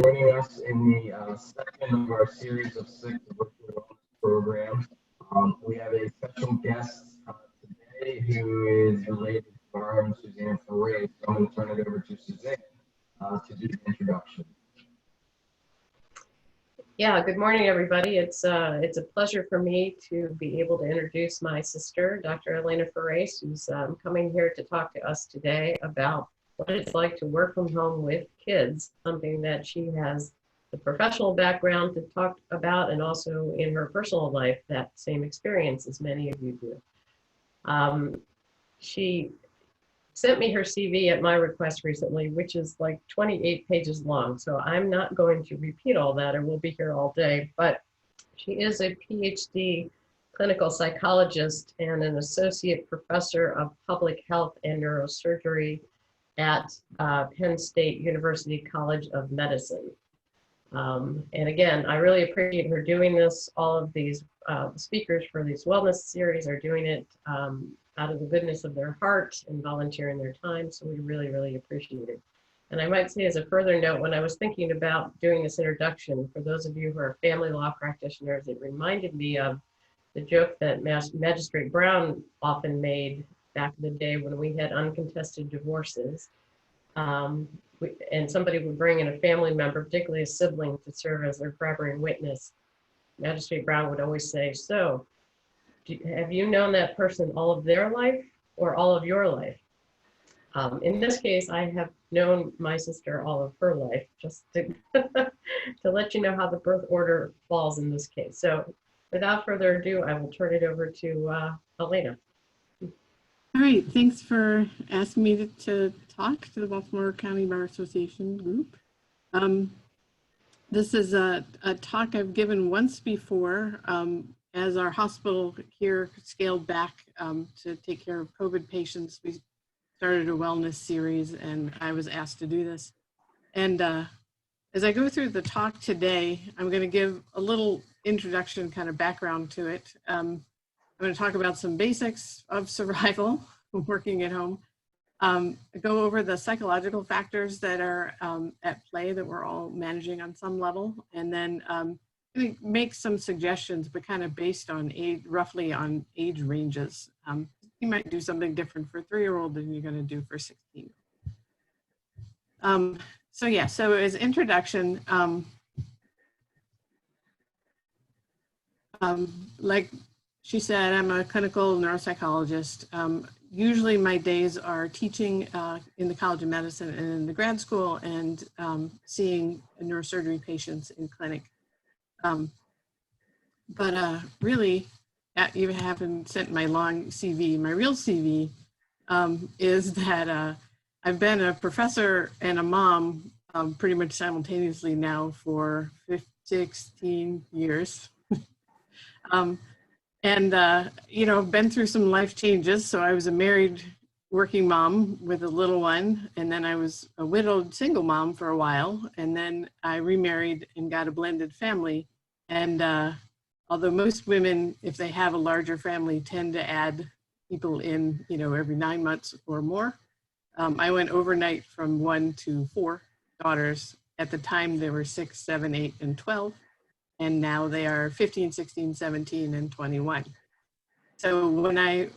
Joining us in the second of our series of six virtual wellness programs. We have a special guest today who is related to our own Suzanne Ferre. So I'm going to turn it over to Suzanne to do the introduction. Yeah, good morning, everybody. It's a pleasure for me to be able to introduce my sister, Dr. Elena Ferre, who's coming here to talk to us today about what it's like to work from home with kids, something that she has the professional background to talk about, and also in her personal life, that same experience as many of you do. She sent me her CV at my request recently, which is like 28 pages long. So I'm not going to repeat all that, or we'll be here all day. But she is a PhD clinical psychologist and an associate professor of public health and neurosurgery at Penn State University College of Medicine. And again, I really appreciate her doing this. All of these speakers for these wellness series are doing it out of the goodness of their heart and volunteering their time. So we really, really appreciate it. And I might say as a further note, when I was thinking about doing this introduction, for those of you who are family law practitioners, it reminded me of the joke that Magistrate Brown often made back in the day when we had uncontested divorces. And somebody would bring in a family member, particularly a sibling, to serve as their corroborating witness. Magistrate Brown would always say, so, have you known that person all of their life or all of your life? In this case, I have known my sister all of her life, just to, to let you know how the birth order falls in this case. So without further ado, I will turn it over to Elena. All right, thanks for asking me to talk to the Baltimore County Bar Association group. This is a talk I've given once before as our hospital here scaled back to take care of COVID patients. We started a wellness series and I was asked to do this. And as I go through the talk today, I'm going to give a little introduction, kind of background to it. I'm going to talk about some basics of survival working at home, go over the psychological factors that are at play that we're all managing on some level, and then make some suggestions, but kind of based on age, roughly on age ranges. You might do something different for a 3-year-old than you're going to do for 16. So yeah, so as introduction, like she said, I'm a clinical neuropsychologist. Usually my days are teaching in the College of Medicine and in the grad school and seeing neurosurgery patients in clinic. Really, you haven't sent my long CV. My real CV is that I've been a professor and a mom pretty much simultaneously now for 16 years. You know, been through some life changes. So I was a married working mom with a little one, and then I was a widowed single mom for a while, and then I remarried and got a blended family. And although most women, if they have a larger family, tend to add people in, you know, every 9 months or more, I went overnight from 1 to 4 daughters. At the time, they were 6, 7, 8, and 12. And now they are 15, 16, 17, and 21. So when I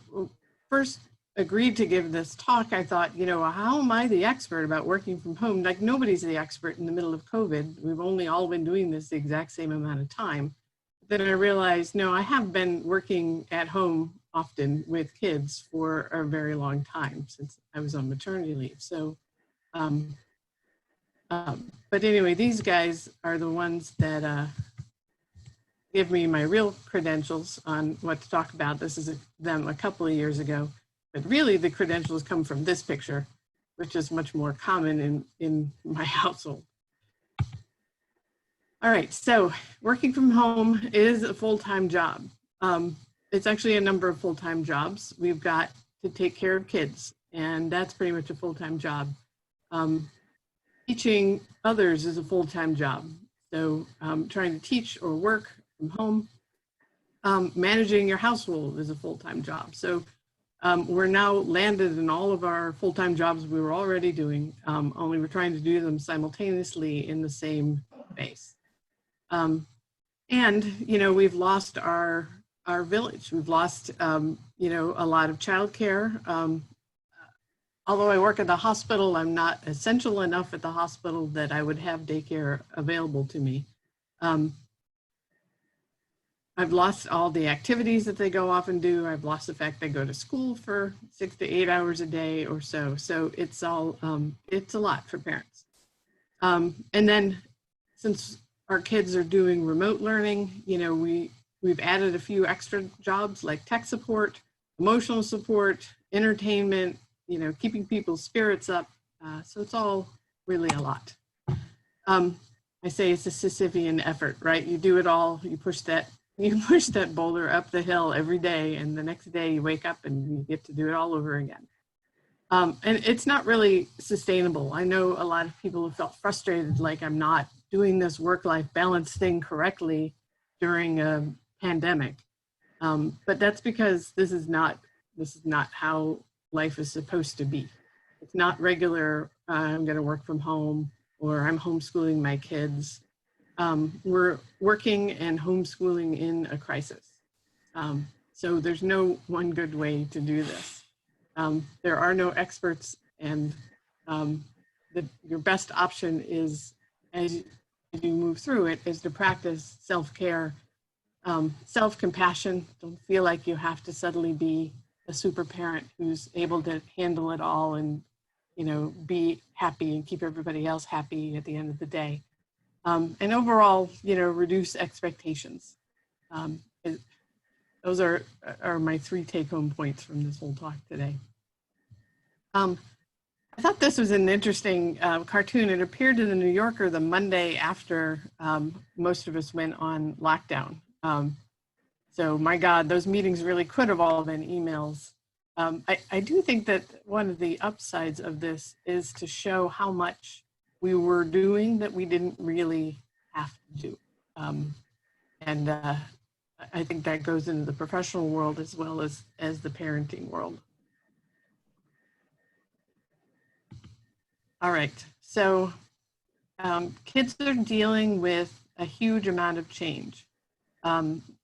first agreed to give this talk, I thought, you know, how am I the expert about working from home? Like, nobody's the expert in the middle of COVID. We've only all been doing this the exact same amount of time. Then I realized, no, I have been working at home often with kids for a very long time since I was on maternity leave. So, but anyway, these guys are the ones that give me my real credentials on what to talk about. This is them a couple of years ago, but really the credentials come from this picture, which is much more common in my household. All right, so working from home is a full-time job. It's actually a number of full-time jobs. We've got to take care of kids, and that's pretty much a full-time job. Teaching others is a full-time job. So trying to teach or work from home, managing your household is a full-time job. So We're now landed in all of our full-time jobs we were already doing, only we're trying to do them simultaneously in the same space. And, you know, we've lost our village. We've lost, you know, a lot of childcare. Although I work at the hospital, I'm not essential enough at the hospital that I would have daycare available to me. I've lost all the activities that they go off and do. I've lost the fact they go to school for 6 to 8 hours a day or so. So it's all, it's a lot for parents. And then since our kids are doing remote learning, you know, we've added a few extra jobs like tech support, emotional support, entertainment, you know, keeping people's spirits up. So it's all really a lot. I say it's a Sisyphean effort, right? You do it all, you push that boulder up the hill every day, and the next day you wake up and you get to do it all over again. And it's not really sustainable. I know a lot of people have felt frustrated, like I'm not doing this work-life balance thing correctly during a pandemic. But that's because this is not how life is supposed to be. It's not regular, I'm gonna work from home, or I'm homeschooling my kids. We're working and homeschooling in a crisis. So there's no one good way to do this. There are no experts, and your best option is, as you move through it, is to practice self-care, self-compassion. Don't feel like you have to suddenly be a super parent who's able to handle it all and, you know, be happy and keep everybody else happy at the end of the day. And overall, you know, reduce expectations. Those are my 3 take-home points from this whole talk today. I thought this was an interesting cartoon. It appeared in the New Yorker the Monday after most of us went on lockdown. So my God, those meetings really could have all been emails. I do think that one of the upsides of this is to show how much we were doing that we didn't really have to do. And I think that goes into the professional world as well as the parenting world. All right, so kids are dealing with a huge amount of change.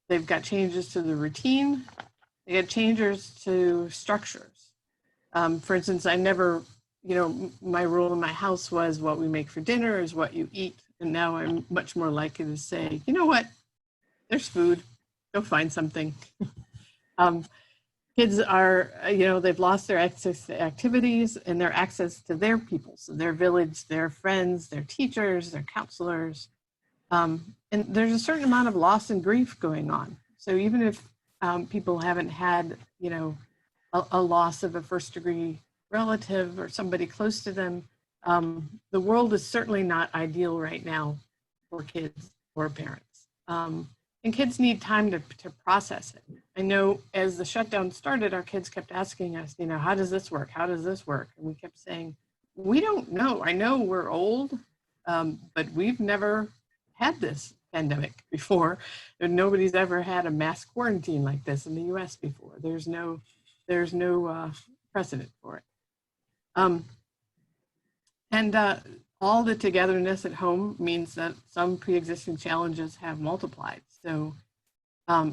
They've got changes to the routine, they got changes to structures. For instance, I never, you know, my rule in my house was what we make for dinner is what you eat. And now I'm much more likely to say, you know what, there's food, go find something. Kids are, you know, they've lost their access to activities and their access to their people. So their village, their friends, their teachers, their counselors. And there's a certain amount of loss and grief going on. So even if people haven't had, you know, a loss of a first-degree relative or somebody close to them, the world is certainly not ideal right now for kids or parents. And kids need time to process it. I know as the shutdown started, our kids kept asking us, you know, how does this work? How does this work? And we kept saying, we don't know. I know we're old, but we've never had this pandemic before. And nobody's ever had a mass quarantine like this in the US before. There's no precedent for it. All the togetherness at home means that some pre-existing challenges have multiplied. So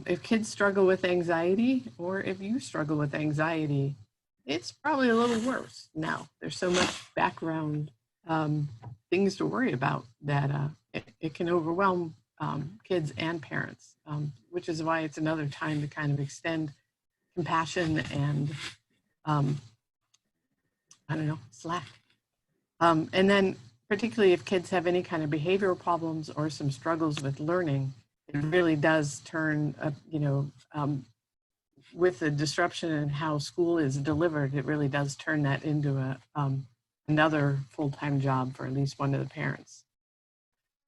if kids struggle with anxiety, or if you struggle with anxiety, it's probably a little worse now. There's so much background things to worry about that it can overwhelm kids and parents, which is why it's another time to kind of extend compassion and, I don't know, slack. And then particularly if kids have any kind of behavioral problems or some struggles with learning, it really does turn, you know, with the disruption in how school is delivered, it really does turn that into another full-time job for at least one of the parents.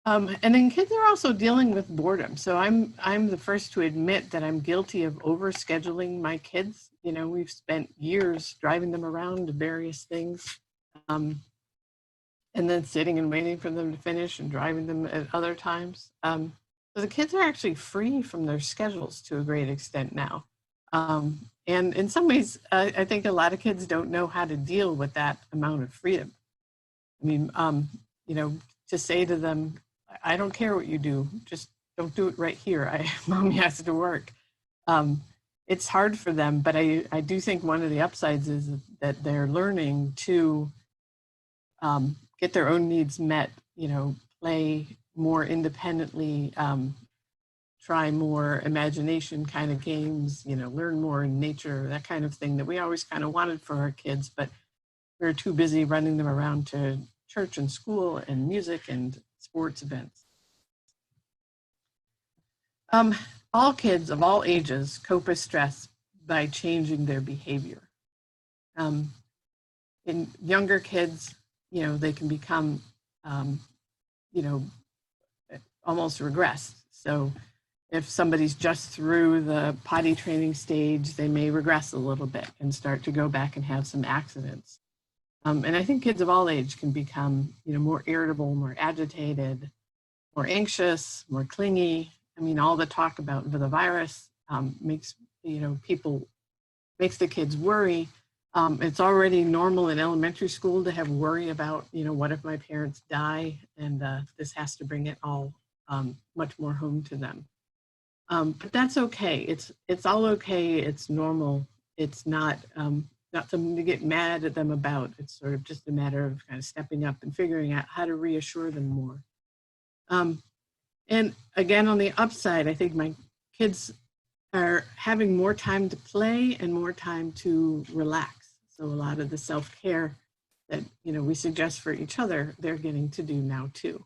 And then kids are also dealing with boredom. So I'm the first to admit that I'm guilty of overscheduling my kids. You know, we've spent years driving them around to various things. And then sitting and waiting for them to finish and driving them at other times. So the kids are actually free from their schedules to a great extent now. And in some ways, I think a lot of kids don't know how to deal with that amount of freedom. I mean, you know, to say to them, I don't care what you do, just don't do it right here. Mommy has to work. It's hard for them, but I do think one of the upsides is that they're learning to get their own needs met, you know, play more independently, try more imagination kind of games, you know, learn more in nature, that kind of thing that we always kind of wanted for our kids, but we're too busy running them around to church and school and music and sports events. All kids of all ages cope with stress by changing their behavior. In younger kids, you know, they can become, you know, almost regress. So if somebody's just through the potty training stage, they may regress a little bit and start to go back and have some accidents. And I think kids of all age can become, you know, more irritable, more agitated, more anxious, more clingy. I mean, all the talk about the virus makes, you know, makes the kids worry. It's already normal in elementary school to have worry about, you know, what if my parents die? And this has to bring it all much more home to them. But that's okay. It's all okay. It's normal. It's not something to get mad at them about. It's sort of just a matter of kind of stepping up and figuring out how to reassure them more. And again, on the upside, I think my kids are having more time to play and more time to relax. So a lot of the self-care that, you know, we suggest for each other, they're getting to do now too.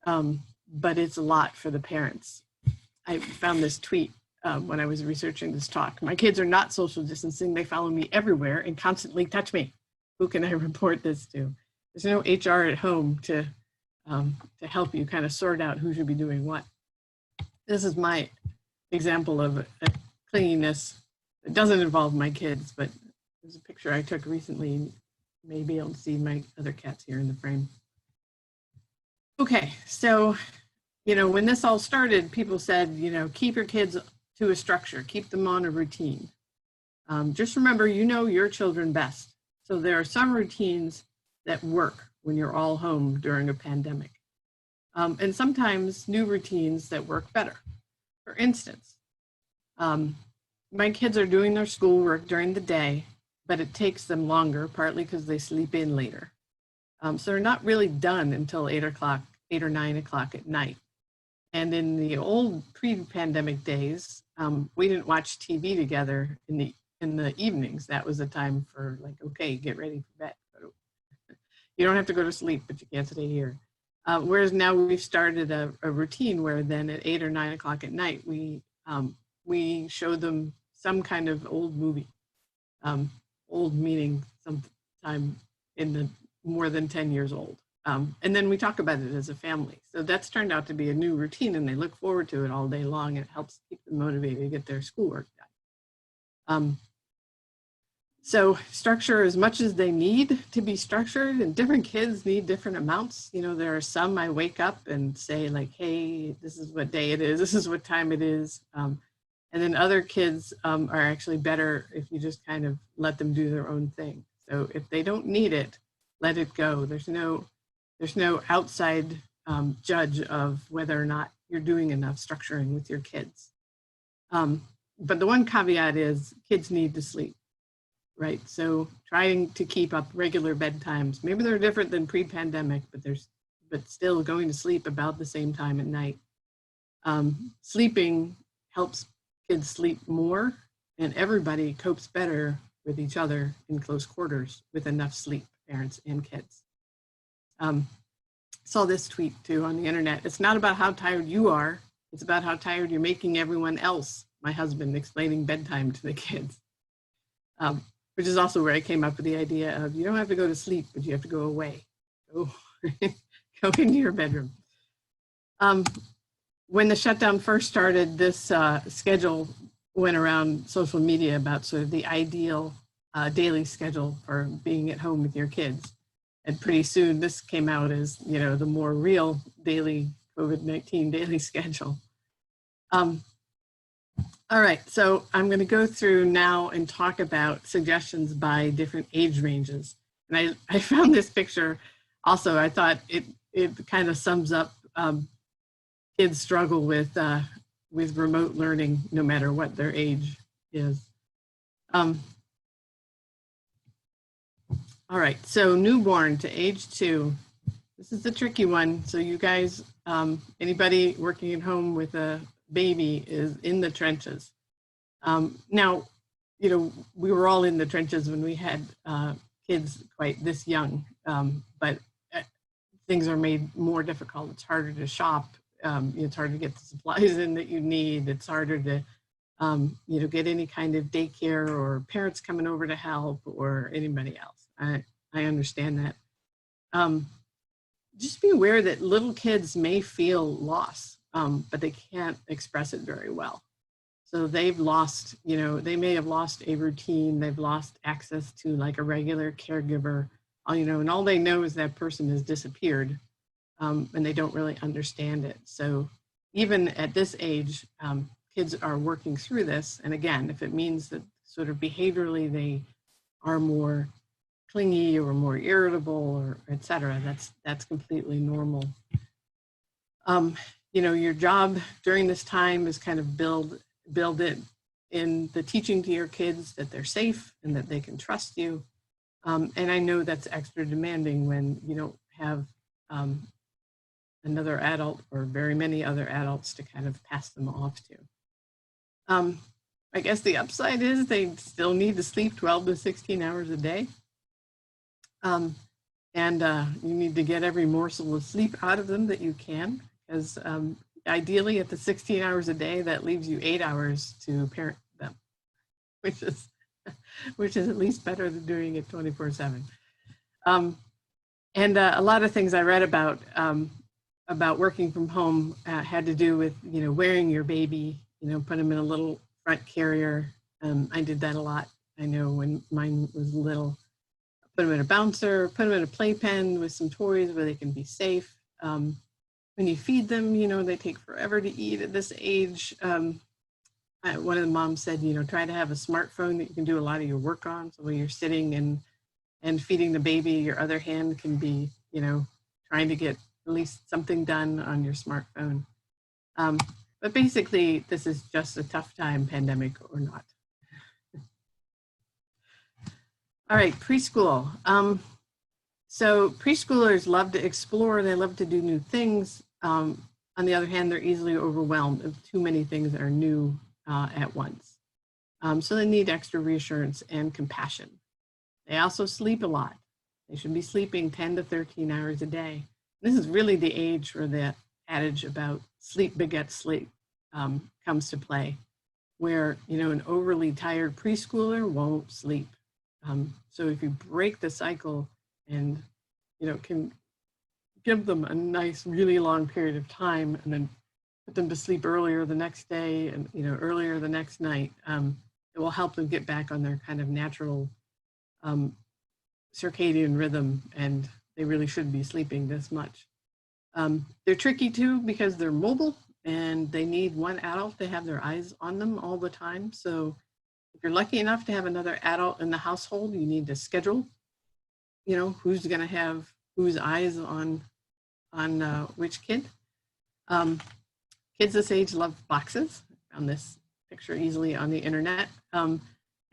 But it's a lot for the parents. I found this tweet when I was researching this talk. My kids are not social distancing. They follow me everywhere and constantly touch me. Who can I report this to? There's no HR at home to help you kind of sort out who should be doing what. This is my example of a clinginess that doesn't involve my kids, but there's a picture I took recently. You may be able to see my other cats here in the frame. Okay, so, you know, when this all started, people said, you know, keep your kids to a structure, keep them on a routine. Just remember, you know your children best. So there are some routines that work when you're all home during a pandemic. And sometimes new routines that work better. For instance, my kids are doing their schoolwork during the day, but it takes them longer, partly because they sleep in later. So they're not really done until 8 or 9 o'clock at night. And in the old pre-pandemic days, we didn't watch TV together in the evenings. That was a time for like, okay, get ready for bed. You don't have to go to sleep, but you can't stay here. Whereas now we've started a routine where then at 8 or 9 o'clock at night, we show them some kind of old movie. Old meaning sometime in the more than 10 years old. And then we talk about it as a family. So that's turned out to be a new routine and they look forward to it all day long. And it helps keep them motivated to get their schoolwork done. So structure as much as they need to be structured, and different kids need different amounts. You know, there are some I wake up and say like, hey, this is what day it is. This is what time it is. And then other kids are actually better if you just kind of let them do their own thing. So if they don't need it, let it go. There's no outside judge of whether or not you're doing enough structuring with your kids. But the one caveat is kids need to sleep, right? So trying to keep up regular bedtimes, maybe they're different than pre-pandemic, but still going to sleep about the same time at night. Sleeping helps kids sleep more, and everybody copes better with each other in close quarters with enough sleep, parents and kids. Saw this tweet too on the internet. It's not about how tired you are, it's about how tired you're making everyone else. My husband explaining bedtime to the kids. Which is also where I came up with the idea of you don't have to go to sleep, but you have to go away. Go into your bedroom. When the shutdown first started, this schedule went around social media about sort of the ideal daily schedule for being at home with your kids. And pretty soon this came out as, you know, the more real daily COVID-19 daily schedule. All right, so I'm going to go through now and talk about suggestions by different age ranges. And I found this picture also. I thought it kind of sums up kids struggle with remote learning, no matter what their age is. All right, so newborn to age 2. This is the tricky one. So you guys, anybody working at home with a baby is in the trenches. Now, you know, we were all in the trenches when we had kids quite this young, but things are made more difficult. It's harder to shop. It's harder to get the supplies in that you need. It's harder to, you know, get any kind of daycare or parents coming over to help or anybody else. I understand that. Just be aware that little kids may feel loss, but they can't express it very well. So they've lost, you know, they may have lost a routine. They've lost access to like a regular caregiver, you know, and all they know is that person has disappeared, and they don't really understand it. So even at this age, kids are working through this. And again, if it means that sort of behaviorally they are more clingy or more irritable or et cetera, that's completely normal. You know, your job during this time is kind of build it in the teaching to your kids that they're safe and that they can trust you. And I know that's extra demanding when you don't have another adult or very many other adults to kind of pass them off to. I guess the upside is they still need to sleep 12 to 16 hours a day. And you need to get every morsel of sleep out of them that you can, because ideally at the 16 hours a day, that leaves you 8 hours to parent them, which is at least better than doing it 24/7. And a lot of things I read about working from home had to do with, you know, wearing your baby, you know, put them in a little front carrier. I did that a lot. I know when mine was little, put them in a bouncer, put them in a playpen with some toys where they can be safe. When you feed them, you know, they take forever to eat at this age. One of the moms said, you know, try to have a smartphone that you can do a lot of your work on. So when you're sitting and feeding the baby, your other hand can be, you know, trying to get at least something done on your smartphone. But basically, this is just a tough time, pandemic or not. All right, preschool. So preschoolers love to explore, they love to do new things. On the other hand, they're easily overwhelmed if too many things are new at once. So they need extra reassurance and compassion. They also sleep a lot. They should be sleeping 10 to 13 hours a day. This is really the age where the adage about sleep begets sleep comes to play, where, you know, an overly tired preschooler won't sleep. So if you break the cycle and, you know, can give them a nice, really long period of time and then put them to sleep earlier the next day and, you know, earlier the next night, it will help them get back on their kind of natural circadian rhythm, and they really shouldn't be sleeping this much. They're tricky too because they're mobile and they need one adult to have their eyes on them all the time. So if you're lucky enough to have another adult in the household, you need to schedule, you know, who's going to have whose eyes on which kid. Kids this age love boxes. I found this picture easily on the internet. And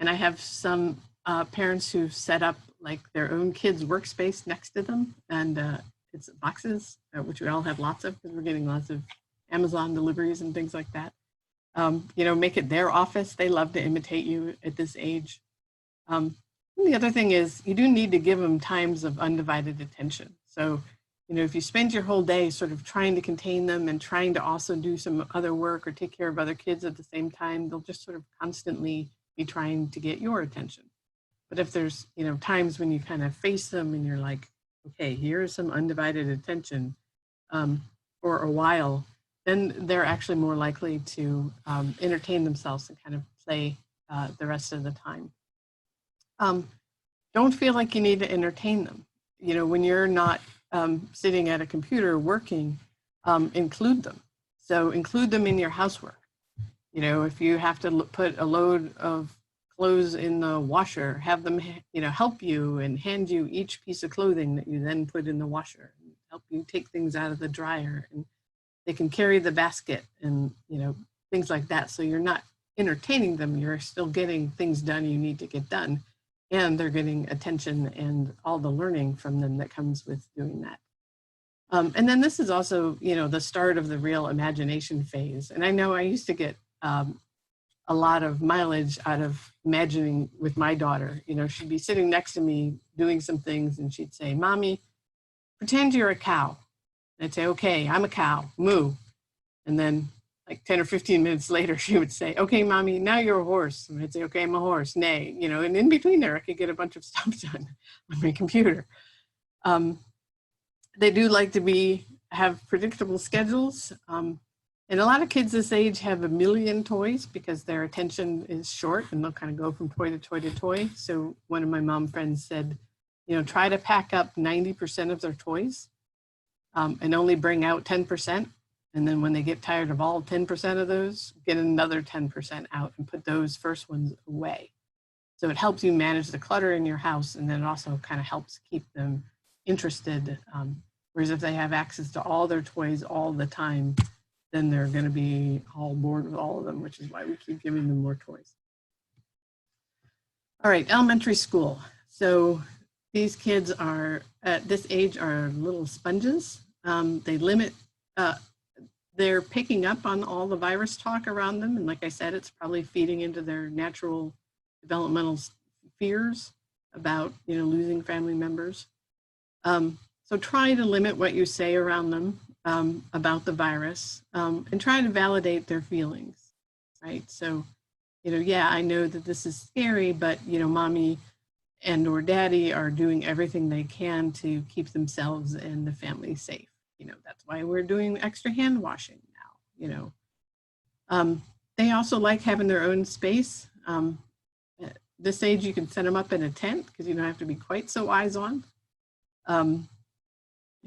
I have some parents who've set up like their own kids' workspace next to them. And it's boxes, which we all have lots of because we're getting lots of Amazon deliveries and things like that. You know, make it their office. They love to imitate you at this age. And the other thing is you do need to give them times of undivided attention. So, you know, if you spend your whole day sort of trying to contain them and trying to also do some other work or take care of other kids at the same time, they'll just sort of constantly be trying to get your attention. But if there's, you know, times when you kind of face them and you're like, okay, here's some undivided attention for a while, then they're actually more likely to entertain themselves and kind of play the rest of the time. Don't feel like you need to entertain them. You know, when you're not sitting at a computer working, include them. So include them in your housework. You know, if you have to put a load of clothes in the washer, have them, you know, help you and hand you each piece of clothing that you then put in the washer, and help you take things out of the dryer, and they can carry the basket and, you know, things like that. So you're not entertaining them, you're still getting things done you need to get done, and they're getting attention and all the learning from them that comes with doing that. And then this is also, you know, the start of the real imagination phase. And I know I used to get a lot of mileage out of imagining with my daughter. You know, she'd be sitting next to me doing some things and she'd say, "Mommy, pretend you're a cow." And I'd say, "Okay, I'm a cow, moo." And then like 10 or 15 minutes later, she would say, "Okay, Mommy, now you're a horse." And I'd say, "Okay, I'm a horse, neigh." You know, and in between there, I could get a bunch of stuff done on my computer. They do like to have predictable schedules. And a lot of kids this age have a million toys because their attention is short and they'll kind of go from toy to toy to toy. So one of my mom friends said, you know, try to pack up 90% of their toys and only bring out 10%. And then when they get tired of all 10% of those, get another 10% out and put those first ones away. So it helps you manage the clutter in your house, and then it also kind of helps keep them interested. Whereas if they have access to all their toys all the time, then they're going to be all bored with all of them, which is why we keep giving them more toys. All right, elementary school. So these kids are, at this age, are little sponges. They limit, they're picking up on all the virus talk around them. And like I said, it's probably feeding into their natural developmental fears about, you know, losing family members. So try to limit what you say around them about the virus, and try to validate their feelings, right? So, you know, yeah, I know that this is scary, but, you know, Mommy and or Daddy are doing everything they can to keep themselves and the family safe. You know, that's why we're doing extra hand washing now, you know. They also like having their own space. At this age, you can set them up in a tent because you don't have to be quite so eyes on.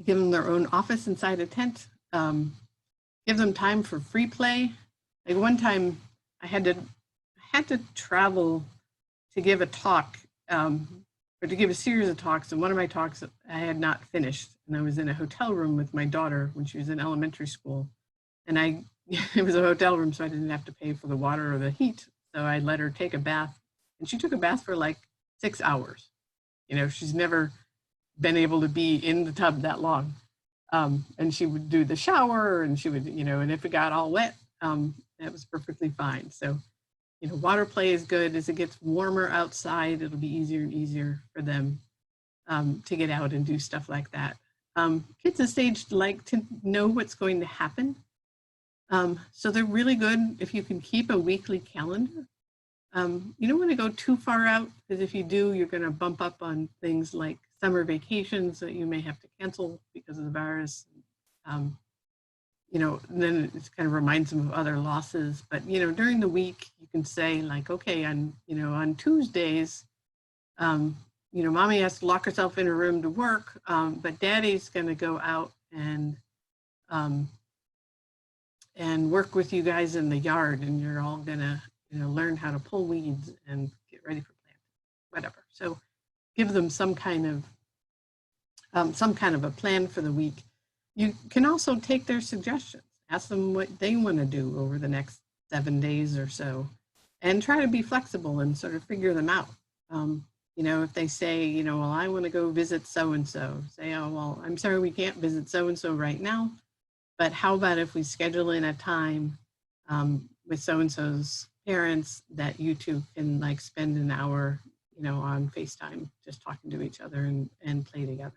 Give them their own office inside a tent. Give them time for free play. Like one time I had to travel to give a talk, or to give a series of talks. And one of my talks I had not finished, and I was in a hotel room with my daughter when she was in elementary school. And it was a hotel room, so I didn't have to pay for the water or the heat. So I let her take a bath, and she took a bath for like 6 hours. You know, she's never been able to be in the tub that long. And she would do the shower, and she would, you know, and if it got all wet, that was perfectly fine. So, you know, water play is good. As it gets warmer outside, it'll be easier and easier for them to get out and do stuff like that. Kids this age like to know what's going to happen. So they're really good if you can keep a weekly calendar. You don't want to go too far out, because if you do, you're going to bump up on things like summer vacations that you may have to cancel because of the virus. You know, then it kind of reminds them of other losses. But, you know, during the week, you can say like, okay, on Tuesdays, you know, Mommy has to lock herself in her room to work, but Daddy's going to go out and work with you guys in the yard, and you're all going to, you know, learn how to pull weeds and get ready for planting, whatever. So give them some kind of a plan for the week. You can also take their suggestions, ask them what they want to do over the next 7 days or so, and try to be flexible and sort of figure them out. You know, if they say, you know, well, I want to go visit so-and-so, say, oh, well, I'm sorry, we can't visit so-and-so right now, but how about if we schedule in a time with so-and-so's parents that you two can like spend an hour, you know, on FaceTime, just talking to each other and play together,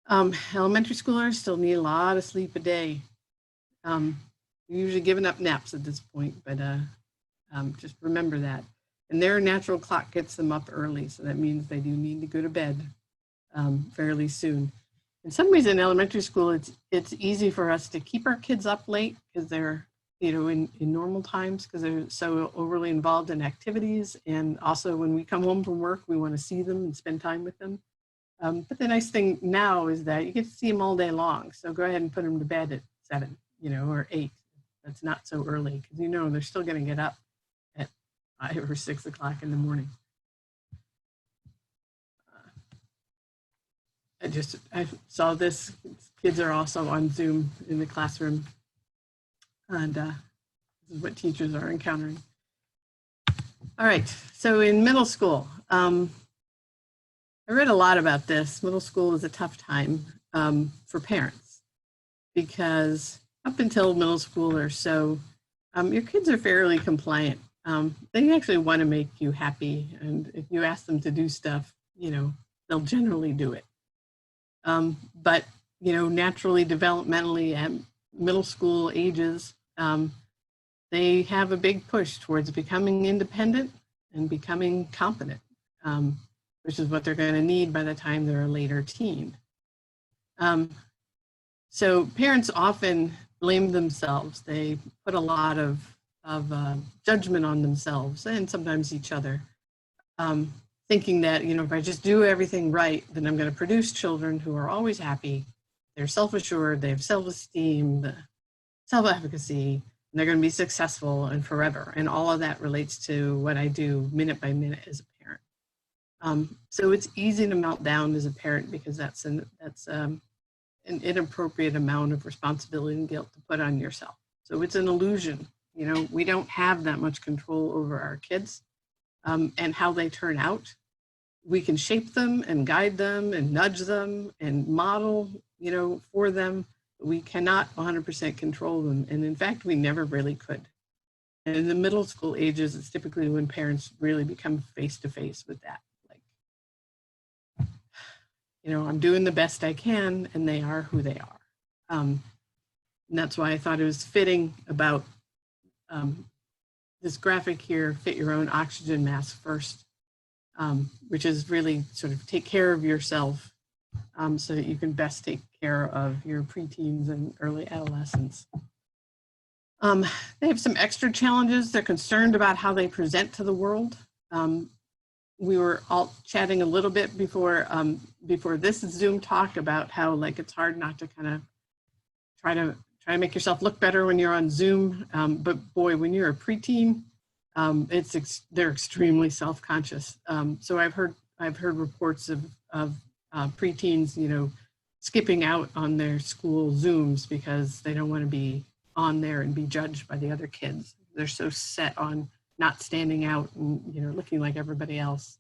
whatever. Elementary schoolers still need a lot of sleep a day. You're usually giving up naps at this point, but just remember that. And their natural clock gets them up early, so that means they do need to go to bed fairly soon. In some ways in elementary school, it's easy for us to keep our kids up late because they're, you know, in normal times, because they're so overly involved in activities. And also when we come home from work, we want to see them and spend time with them. But the nice thing now is that you get to see them all day long. So go ahead and put them to bed at 7, you know, or 8. that's not so early, because you know they're still going to get up at 5 or 6 o'clock in the morning. I saw this. Kids are also on Zoom in the classroom, and this is what teachers are encountering. All right, so in middle school, I read a lot about this. Middle school is a tough time for parents, because up until middle school or so, your kids are fairly compliant. They actually want to make you happy, and if you ask them to do stuff, you know, they'll generally do it. But, you know, naturally, developmentally, at middle school ages, they have a big push towards becoming independent and becoming competent, which is what they're going to need by the time they're a later teen. So parents often blame themselves. They put a lot of judgment on themselves and sometimes each other, thinking that, you know, if I just do everything right, then I'm going to produce children who are always happy. They're self-assured, they have self-esteem, self-efficacy, and they're going to be successful and forever. And all of that relates to what I do minute by minute as a parent. So it's easy to melt down as a parent, because that's an inappropriate amount of responsibility and guilt to put on yourself. So it's an illusion. You know, we don't have that much control over our kids and how they turn out. We can shape them and guide them and nudge them and model, you know, for them. We cannot 100% control them. And in fact, we never really could. And in the middle school ages, it's typically when parents really become face to face with that. Like, you know, I'm doing the best I can, and they are who they are. And that's why I thought it was fitting about this graphic here, fit your own oxygen mask first, which is really sort of take care of yourself so that you can best take care of your preteens and early adolescents. They have some extra challenges. They're concerned about how they present to the world. We were all chatting a little bit before this Zoom talk about how, like, it's hard not to kind of try to make yourself look better when you're on Zoom. But boy, when you're a preteen, they're extremely self-conscious. So I've heard reports of preteens, you know, skipping out on their school Zooms because they don't want to be on there and be judged by the other kids. They're so set on not standing out and, you know, looking like everybody else.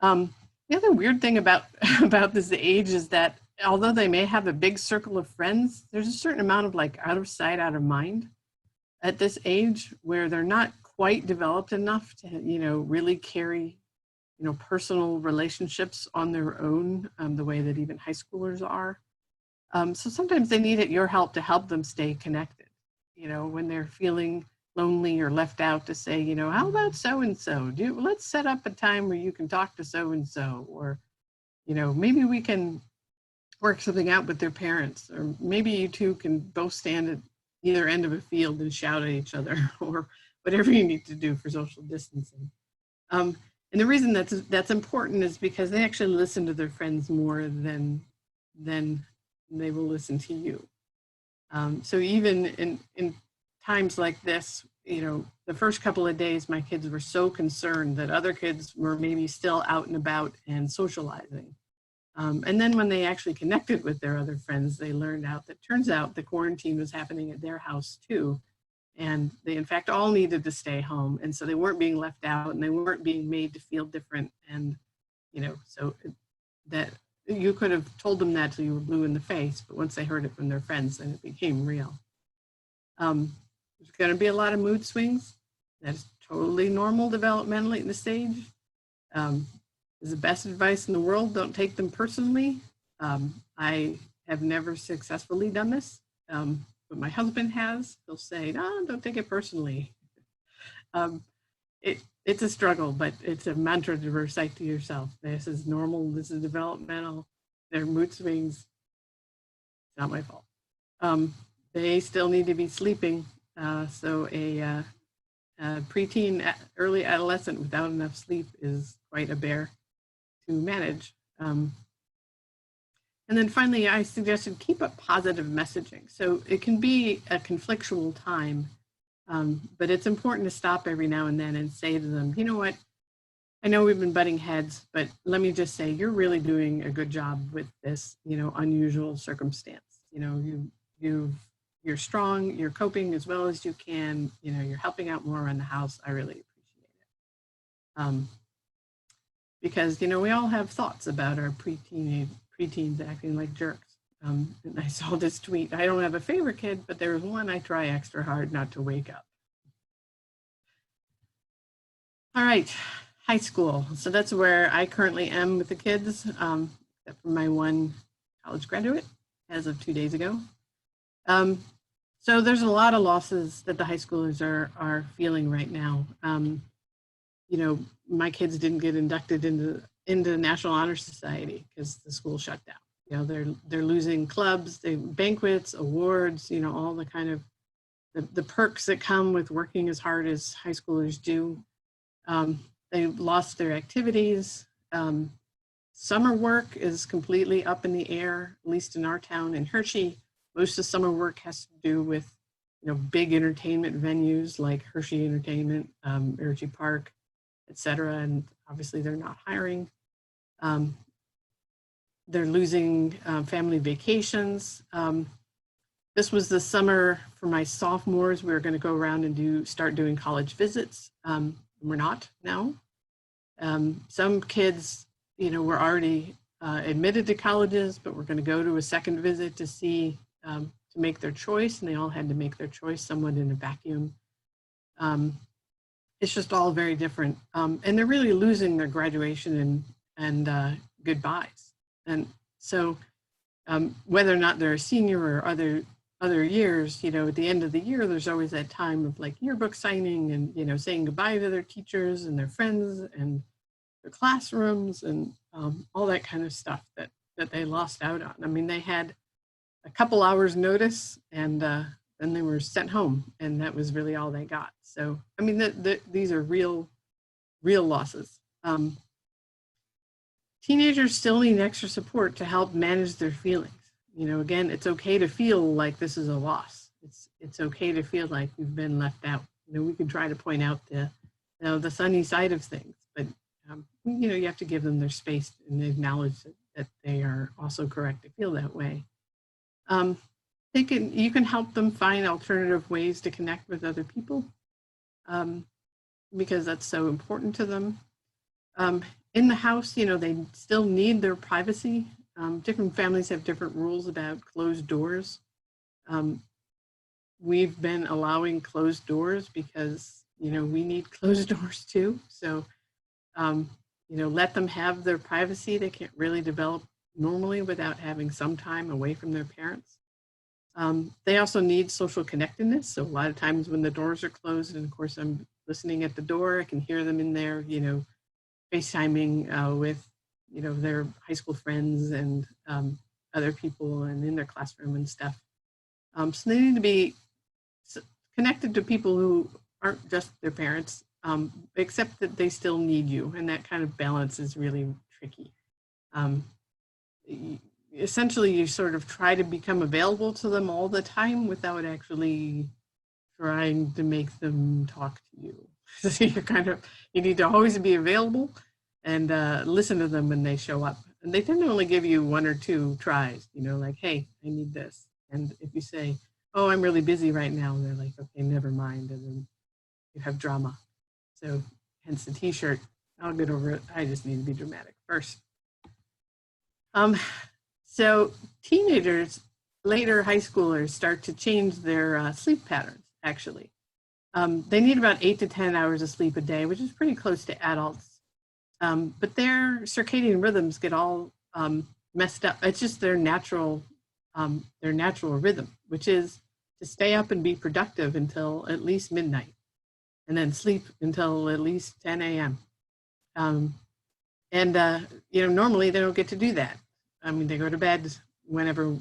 The other weird thing about this age is that although they may have a big circle of friends, there's a certain amount of, like, out of sight, out of mind at this age, where they're not quite developed enough to, you know, really carry, you know, personal relationships on their own the way that even high schoolers are. So sometimes they need your help to help them stay connected, you know, when they're feeling lonely or left out, to say, you know, how about so-and-so? Let's set up a time where you can talk to so-and-so, or, you know, maybe we can work something out with their parents, or maybe you two can both stand at either end of a field and shout at each other, or whatever you need to do for social distancing. And the reason that's important is because they actually listen to their friends more than they will listen to you. So even in times like this, you know, the first couple of days, my kids were so concerned that other kids were maybe still out and about and socializing. And then when they actually connected with their other friends, they learned out that turns out the quarantine was happening at their house too. And they, in fact, all needed to stay home. And so they weren't being left out, and they weren't being made to feel different. And, you know, so that you could have told them that till you were blue in the face, but once they heard it from their friends, then it became real. There's going to be a lot of mood swings. That's totally normal developmentally at this stage. Is the best advice in the world: don't take them personally. I have never successfully done this, but my husband has. He'll say, no, don't take it personally. It's a struggle, but it's a mantra to recite to yourself. This is normal, this is developmental, their mood swings, it's not my fault. They still need to be sleeping, so a preteen, early adolescent without enough sleep is quite a bear to manage. And then finally, I suggested keep up positive messaging. So it can be a conflictual time, but it's important to stop every now and then and say to them, you know what, I know we've been butting heads, but let me just say, you're really doing a good job with this, unusual circumstance. You're strong, you're coping as well as you can, you're helping out more around the house. I really appreciate it. Because, we all have thoughts about our preteens acting like jerks. And I saw this tweet. I don't have a favorite kid, but there was one I try extra hard not to wake up. All right, high school. So that's where I currently am with the kids, except for my one college graduate as of 2 days ago. So there's a lot of losses that the high schoolers are feeling right now. My kids didn't get inducted into the National Honor Society because the school shut down. They're losing clubs, banquets, awards, all the kind of the perks that come with working as hard as high schoolers do. They lost their activities. Summer work is completely up in the air, at least in our town in Hershey. Most of summer work has to do with, big entertainment venues like Hershey Entertainment, Hershey Park, et cetera. And obviously they're not hiring. They're losing family vacations. This was the summer for my sophomores. We were going to go around and start doing college visits. We're not now. Some kids, were already admitted to colleges, but we're going to go to a second visit to see, to make their choice, and they all had to make their choice somewhat in a vacuum. It's just all very different. And they're really losing their graduation and goodbyes. And so whether or not they're a senior or other years, at the end of the year, there's always that time of like yearbook signing and, saying goodbye to their teachers and their friends and their classrooms and all that kind of stuff that they lost out on. I mean, they had a couple hours notice and then they were sent home, and that was really all they got. So, I mean, these are real losses. Teenagers still need extra support to help manage their feelings. Again, it's okay to feel like this is a loss. It's okay to feel like we've been left out. We can try to point out the sunny side of things, but you have to give them their space and acknowledge that they are also correct to feel that way. You can help them find alternative ways to connect with other people because that's so important to them. In the house, they still need their privacy. Different families have different rules about closed doors. We've been allowing closed doors because, we need closed doors too. So, let them have their privacy. They can't really develop normally without having some time away from their parents. They also need social connectedness. So a lot of times when the doors are closed, and of course I'm listening at the door, I can hear them in there, FaceTiming with, their high school friends and other people and in their classroom and stuff. So they need to be connected to people who aren't just their parents, except that they still need you. And that kind of balance is really tricky. Essentially, you sort of try to become available to them all the time without actually trying to make them talk to you. So you need to always be available and listen to them when they show up. And they tend to only give you 1 or 2 tries, like, hey, I need this. And if you say, oh, I'm really busy right now, they're like, okay, never mind. And then you have drama. So hence the t-shirt, I'll get over it. I just need to be dramatic first. So teenagers, later high schoolers, start to change their sleep patterns, actually. They need about 8 to 10 hours of sleep a day, which is pretty close to adults. But their circadian rhythms get all messed up. It's just their natural rhythm, which is to stay up and be productive until at least midnight, and then sleep until at least 10 a.m. Normally they don't get to do that. I mean, they go to bed whenever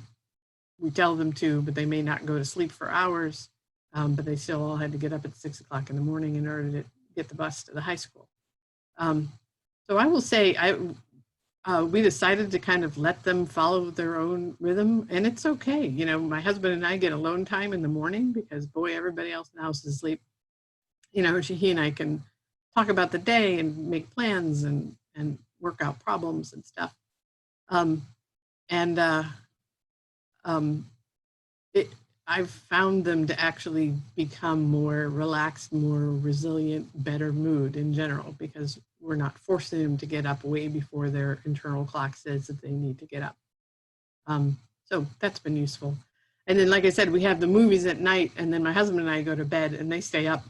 we tell them to, but they may not go to sleep for hours, but they still all had to get up at 6 o'clock in the morning in order to get the bus to the high school. So I will say, we decided to kind of let them follow their own rhythm, and it's okay. You know, my husband and I get alone time in the morning because, boy, everybody else in the house is asleep. You know, he and I can talk about the day and make plans and work out problems and stuff. I've found them to actually become more relaxed, more resilient, better mood in general, because we're not forcing them to get up way before their internal clock says that they need to get up. So that's been useful. And then, like I said, we have the movies at night, and then my husband and I go to bed, and they stay up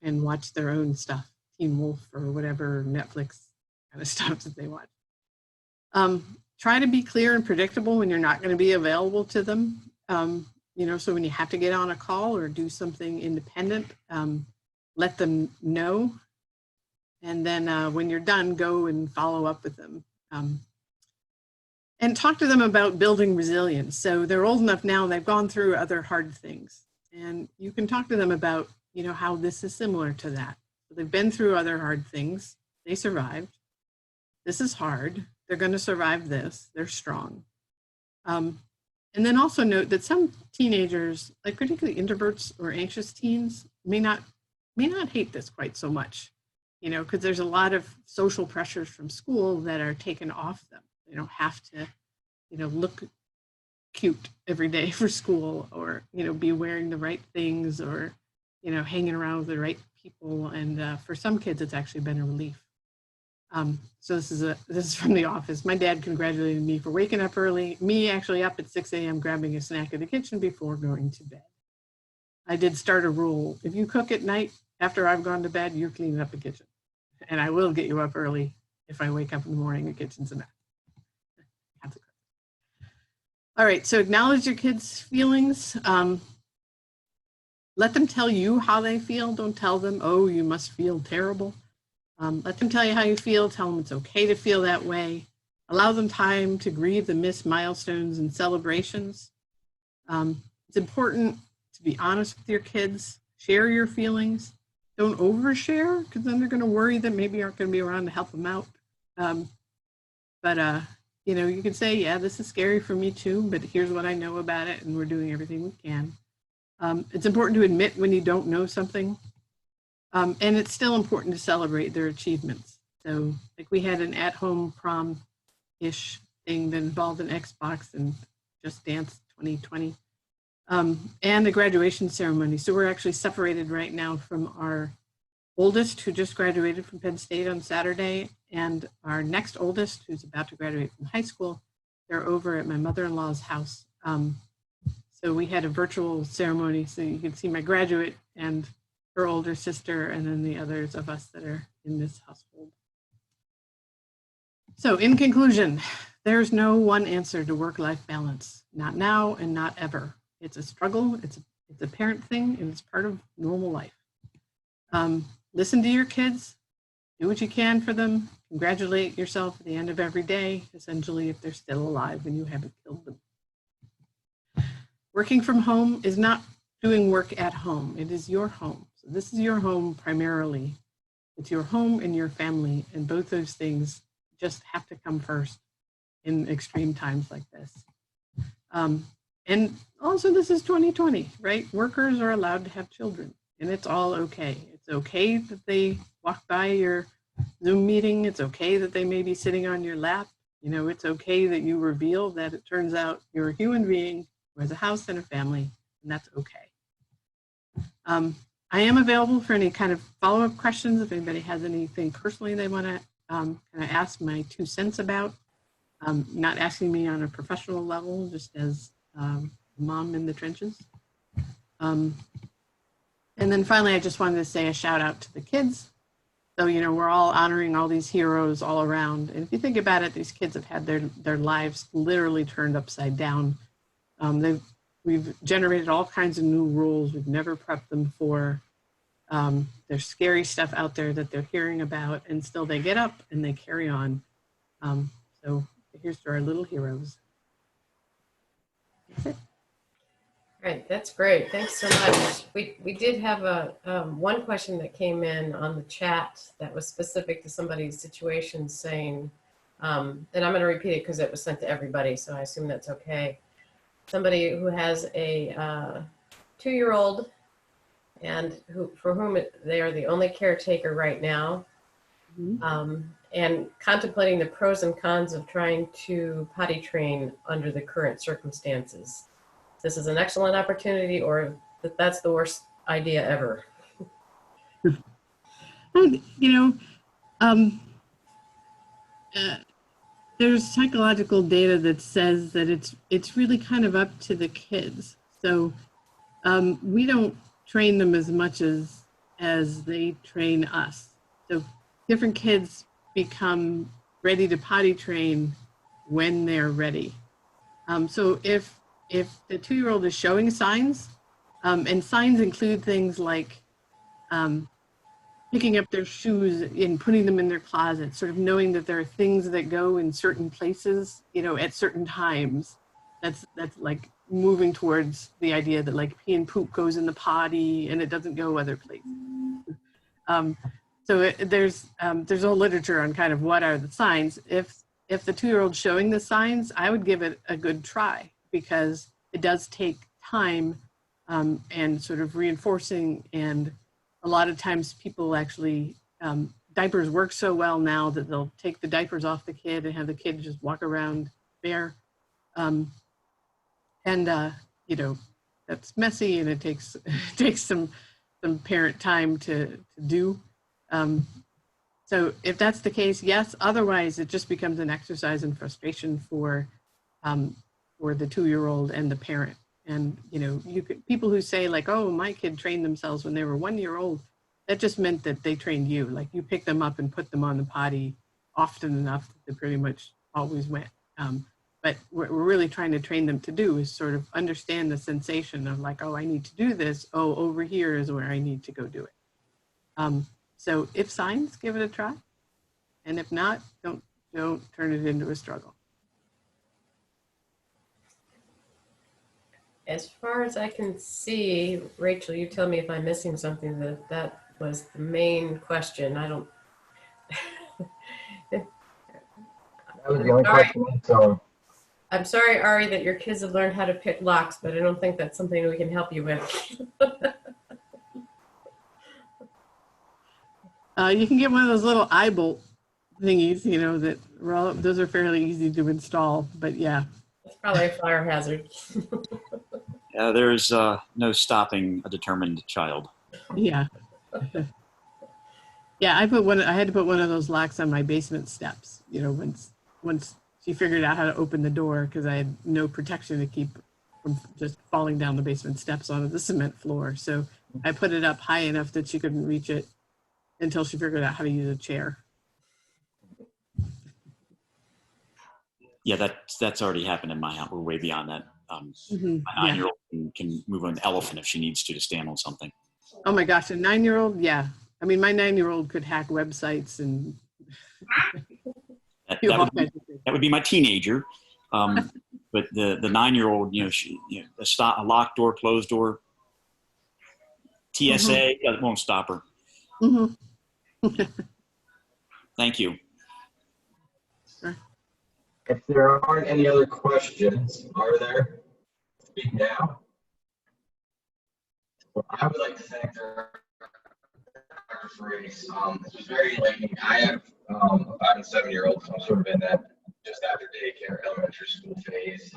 and watch their own stuff, Teen Wolf or whatever Netflix kind of stuff that they watch. Try to be clear and predictable when you're not going to be available to them. You know, so when you have to get on a call or do something independent, let them know. And then when you're done, go and follow up with them. And talk to them about building resilience. So they're old enough now, they've gone through other hard things. And you can talk to them about, you know, how this is similar to that. So they've been through other hard things. They survived. This is hard. They're going to survive this. They're strong. And then also note that some teenagers, like particularly introverts or anxious teens, may not hate this quite so much, you know, because there's a lot of social pressures from school that are taken off them. They don't have to, you know, look cute every day for school, or, you know, be wearing the right things, or, you know, hanging around with the right people. And for some kids, it's actually been a relief. So this is from The Office. My dad congratulated me for waking up early, me actually up at 6 a.m. grabbing a snack in the kitchen before going to bed. I did start a rule. If you cook at night after I've gone to bed, you're cleaning up the kitchen. And I will get you up early if I wake up in the morning, the kitchen's a mess. All right, so acknowledge your kids' feelings. Let them tell you how they feel. Don't tell them, oh, you must feel terrible. Let them tell you how you feel. Tell them it's okay to feel that way. Allow them time to grieve the missed milestones and celebrations. It's important to be honest with your kids. Share your feelings. Don't overshare, because then they're going to worry that maybe you aren't going to be around to help them out. You know, you can say, yeah, this is scary for me too, but here's what I know about it, and we're doing everything we can. It's important to admit when you don't know something. And it's still important to celebrate their achievements. So like we had an at-home prom-ish thing that involved an Xbox and Just Dance 2020, and a graduation ceremony. So we're actually separated right now from our oldest, who just graduated from Penn State on Saturday, and our next oldest, who's about to graduate from high school. They're over at my mother-in-law's house. So we had a virtual ceremony, so you can see my graduate and her older sister, and then the others of us that are in this household. So in conclusion, there's no one answer to work-life balance, not now and not ever. It's a struggle, it's a parent thing, and it's part of normal life. Listen to your kids, do what you can for them, congratulate yourself at the end of every day, essentially, if they're still alive and you haven't killed them. Working from home is not doing work at home, it is your home. So this is your home primarily. It's your home and your family, and both those things just have to come first in extreme times like this. And also, this is 2020, right? Workers are allowed to have children, and it's all okay. It's okay that they walk by your Zoom meeting. It's okay that they may be sitting on your lap. You know, it's okay that you reveal that it turns out you're a human being who has a house and a family, and that's okay. I am available for any kind of follow-up questions if anybody has anything personally they want to kind of ask my 2 cents about. Not asking me on a professional level, just as mom in the trenches. And then finally, I just wanted to say a shout out to the kids. So, you know, we're all honoring all these heroes all around. And if you think about it, these kids have had their lives literally turned upside down. We've generated all kinds of new rules we've never prepped them for. There's scary stuff out there that they're hearing about, and still they get up and they carry on. So here's to our little heroes. That's it. Right, that's great. Thanks so much. We did have one question that came in on the chat that was specific to somebody's situation, saying And I'm going to repeat it because it was sent to everybody, so I assume that's okay. Somebody who has a 2-year-old and for whom they are the only caretaker right now, and contemplating the pros and cons of trying to potty train under the current circumstances. This is an excellent opportunity, or that's the worst idea ever. Well, you know, there's psychological data that says that it's really kind of up to the kids. So we don't train them as much as they train us. So different kids become ready to potty train when they're ready. So if the 2-year-old is showing signs, and signs include things like picking up their shoes and putting them in their closet, sort of knowing that there are things that go in certain places, you know, at certain times. That's like moving towards the idea that like pee and poop goes in the potty and it doesn't go other places. So there's a literature on kind of what are the signs. If the 2-year-old's showing the signs, I would give it a good try, because it does take time and sort of reinforcing. And a lot of times people actually, diapers work so well now that they'll take the diapers off the kid and have the kid just walk around bare. You know, that's messy and it takes some parent time to do. So if that's the case, yes. Otherwise, it just becomes an exercise in frustration for the 2-year-old and the parent. And you know, people who say like, "Oh, my kid trained themselves when they were 1 year old," that just meant that they trained you. Like you picked them up and put them on the potty often enough that they pretty much always went. But what we're really trying to train them to do is sort of understand the sensation of like, oh, I need to do this. Oh, over here is where I need to go do it. So if signs, give it a try. And if not, don't turn it into a struggle. As far as I can see, Rachel, you tell me if I'm missing something, that was the main question. I don't. That was the only question. So I'm sorry, Ari, that your kids have learned how to pick locks, but I don't think that's something we can help you with. You can get one of those little eye bolt thingies, you know, those are fairly easy to install, but yeah. It's probably a fire hazard. There is no stopping a determined child. Yeah. Yeah, I had to put one of those locks on my basement steps, you know, once she figured out how to open the door, because I had no protection to keep from just falling down the basement steps onto the cement floor. So I put it up high enough that she couldn't reach it until she figured out how to use a chair. Yeah, that's already happened in my house. We're way beyond that. My 9-year-old can move an elephant if she needs to stand on something. Oh my gosh, a 9-year-old? Yeah. I mean, my 9-year-old could hack websites and that would be my teenager. But the 9-year-old, you know, a locked door, closed door, TSA, that won't stop her. Thank you. if there aren't any other questions, are there? Speak now. Well, I would like to thank Dr. Freese. This was very enlightening. I have a 5- and 7-year-old, so I'm sort of in that just after daycare, elementary school phase.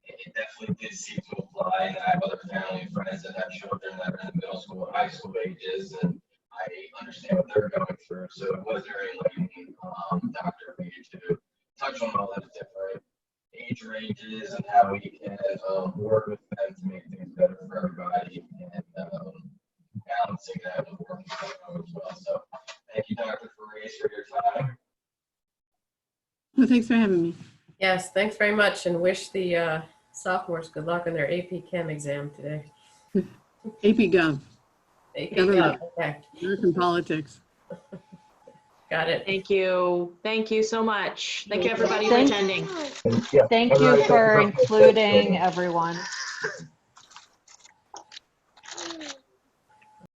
It definitely did seem to apply, and I have other family and friends that have children that are in the middle school and high school ages, and I understand what they're going through. So it was very enlightening, Dr. for you to touch on all those different age ranges and how we can work with them to make things better for everybody, and balancing that with working from home as well. So thank you, Dr. Freese, for your time. Well, thanks for having me. Yes, thanks very much, and wish the sophomores good luck on their AP Chem exam today. AP Gov. AP Government. Gov, okay, American politics. got it. Thank you. Thank you so much. Thank you, everybody, for Thank- attending. Yeah, Thank all you right, for Dr. Freese. including everyone.